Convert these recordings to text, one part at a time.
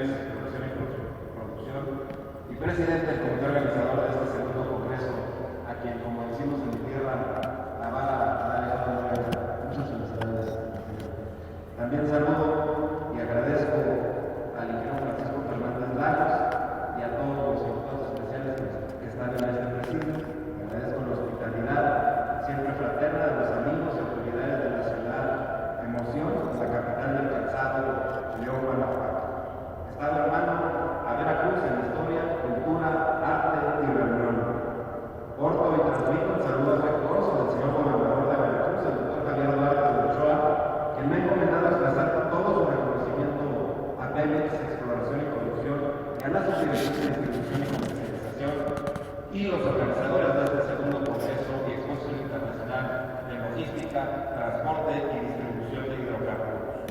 Exploración y Producción, y presidente del comité organizador de este segundo congreso, a quien, como decimos en mi tierra, la bala da de muchas felicidades. También saludo y agradezco al ingeniero Francisco Fernández Lagos y a todos los invitados especiales que están en este presidio. Agradezco la hospitalidad siempre fraterna de los amigos y autoridades de la ciudad Emoción, la capital del calzado, León, Guanajuato. Estado hermano a Veracruz en historia, cultura, arte y reunión. Porto y transmito el saludo afectuoso del señor gobernador de Veracruz, el doctor Javier Duarte de Ochoa, quien me ha encomendado expresar todo su reconocimiento a Pemex Exploración y Producción y a la Subdirección de Distribución y Comercialización y los organizadores de este segundo congreso y exposición internacional de logística, transporte y distribución de hidrocarburos.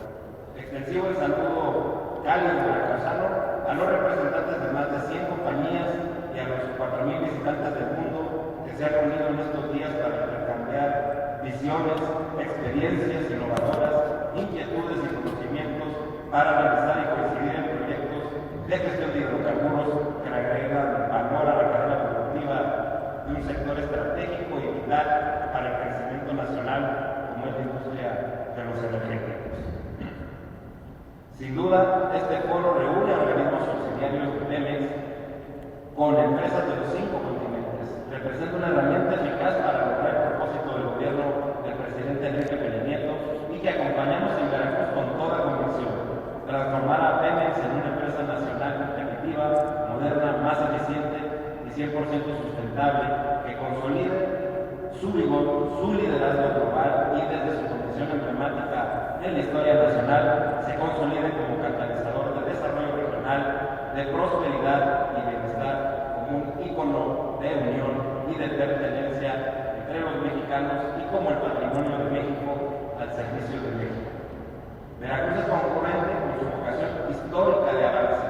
Extensivo el saludo cálido veracruzano a los representantes de más de 100 compañías y a los 4,000 visitantes del mundo que se han reunido en estos días para intercambiar visiones, experiencias innovadoras, inquietudes y conocimientos para realizar y coincidir en proyectos de gestión de hidrocarburos que agregan valor a la cadena productiva de un sector estratégico y vital para el crecimiento nacional como es la industria de los energéticos. Sin duda, este foro reúne a organismos subsidiarios de Pemex con empresas de los 5 continentes. Representa una herramienta eficaz para lograr el propósito del gobierno del presidente Enrique Peña Nieto y que acompañamos en Veracruz con toda convicción. Transformar a Pemex en una empresa nacional competitiva, moderna, más eficiente y 100% sustentable, que consolide su vigor, su liderazgo global y desde su condición emblemática en la historia nacional se consolide como catalizador de desarrollo regional, de prosperidad y bienestar, como un ícono de unión y de pertenencia entre los mexicanos y como el patrimonio de México al servicio de México. Veracruz es concurrente con su vocación histórica de avance.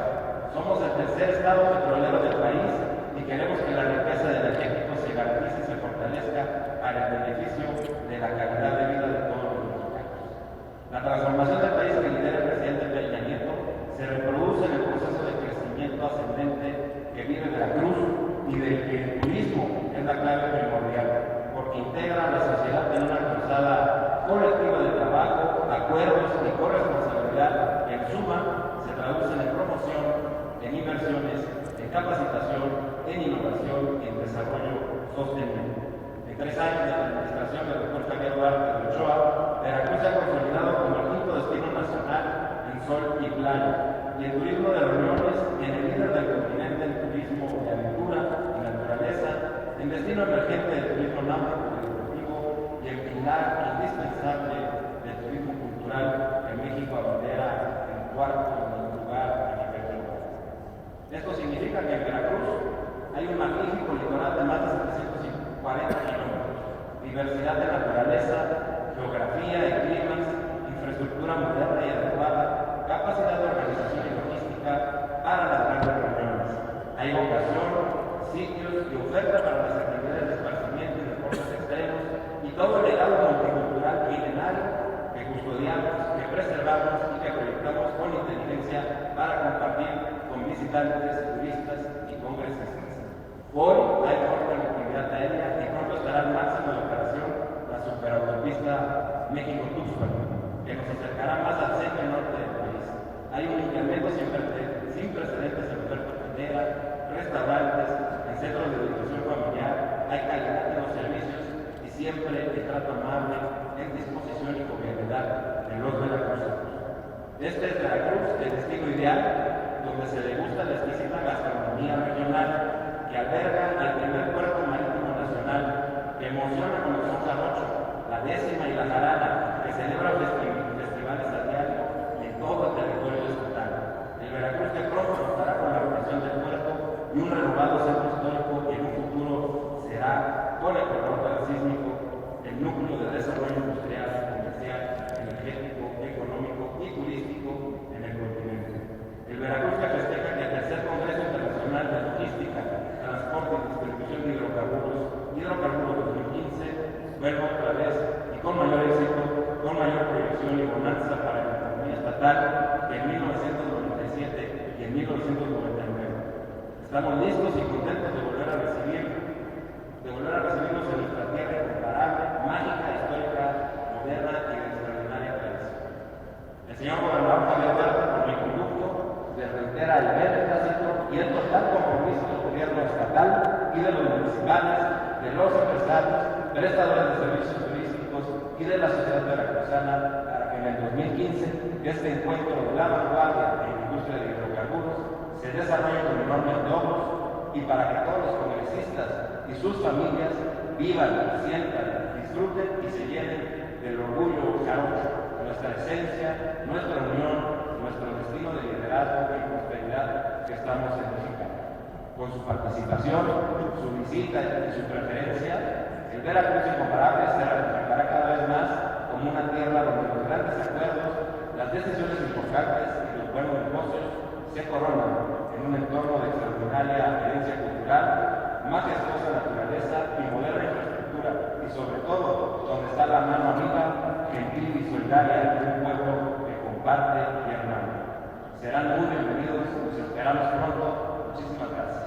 Somos el tercer estado petrolero del país y queremos que la riqueza de energéticos se garantice y se fortalezca para el beneficio de la calidad de vida de todos los mexicanos. La transformación del país que lidera el presidente Peña Nieto se reproduce en el proceso de crecimiento ascendente que vive Veracruz y del que el turismo es la clave primordial, porque integra a la sociedad en una cruzada colectiva de trabajo, acuerdos y corresponsabilidad que en suma se traducen en promoción, en inversiones, en capacitación, en innovación y en desarrollo sostenible. En 3 años de la administración del doctor Javier Duarte de Ochoa, Veracruz se ha consolidado como el 5º destino nacional en sol y playa, y en turismo de reuniones en el líder del continente en turismo de aventura y naturaleza, en destino emergente del turismo náutico y deportivo y el pilar indispensable del turismo cultural que México abandera en 4º lugar a nivel global. Esto significa que en Veracruz hay un magnífico litoral de más de 740 kilómetros, diversidad de naturaleza, geografía y climas, infraestructura moderna y adecuada, capacidad de organización y logística para las grandes reuniones. Hay vocación, sitios y oferta para las actividades de esparcimiento y deportes extremos y todo el legado multicultural milenario que custodiamos, que preservamos y que proyectamos con inteligencia para compartir con visitantes, turistas y congresistas. Hoy hay fuerte conectividad aérea y pronto estará al máximo de operación la superautopista México-Tuxpan, que nos acercará más al centro y norte del país. Hay un incremento sin precedentes en oferta hotelera, restaurantes, en centros de educación familiar, hay calidad en los servicios y siempre el trato amable, en disposición y convivialidad de los veracruzanos. Este es Veracruz, el destino ideal, donde se degusta la exquisita gastronomía regional que alberga el primer puerto marítimo nacional, que emociona con el son jarocho, la décima y la jarana, que celebra festivales a diario en todo el territorio estatal. El Veracruz que pronto contará con la operación del puerto y un renovado centro histórico que en un futuro será, con el corredor sísmico, el núcleo de desarrollo industrial, comercial, energético, económico y turístico en el continente. El Veracruz que festeja que el tercer Congreso Internacional de Logística, Transporte y Distribución de Hidrocarburos 2015, vuelva otra vez y con mayor éxito, con mayor proyección y bonanza para la economía estatal que en 1997 y Estamos listos y contentos de volver a recibirnos en nuestra tierra incomparable, mágica, histórica, moderna y de extraordinaria tradición. El señor gobernador Javier Duarte, por mi conducto, le reitera el beneplácito y el total compromiso del gobierno estatal y de los municipales, de los empresarios, prestadores de servicios turísticos y de la sociedad veracruzana para que en el 2015 este encuentro de la vanguardia en la industria de hidrocarburos se desarrolle con enormes logros y para que todos los congresistas y sus familias vivan, sientan, disfruten y se llenen del orgullo jarocho, nuestra esencia, nuestra unión, nuestro destino de liderazgo y prosperidad que estamos edificando. Con su participación, su visita y su preferencia, el Veracruz incomparable se reflejará cada vez más como una tierra donde los grandes acuerdos, las decisiones importantes y los buenos negocios se coronan en un entorno de extraordinaria herencia cultural, majestuosa naturaleza y moderna infraestructura, y sobre todo donde está la mano amiga, gentil y solidaria de un pueblo que comparte y hermana. Serán muy bienvenidos, los esperamos pronto. Muchísimas gracias.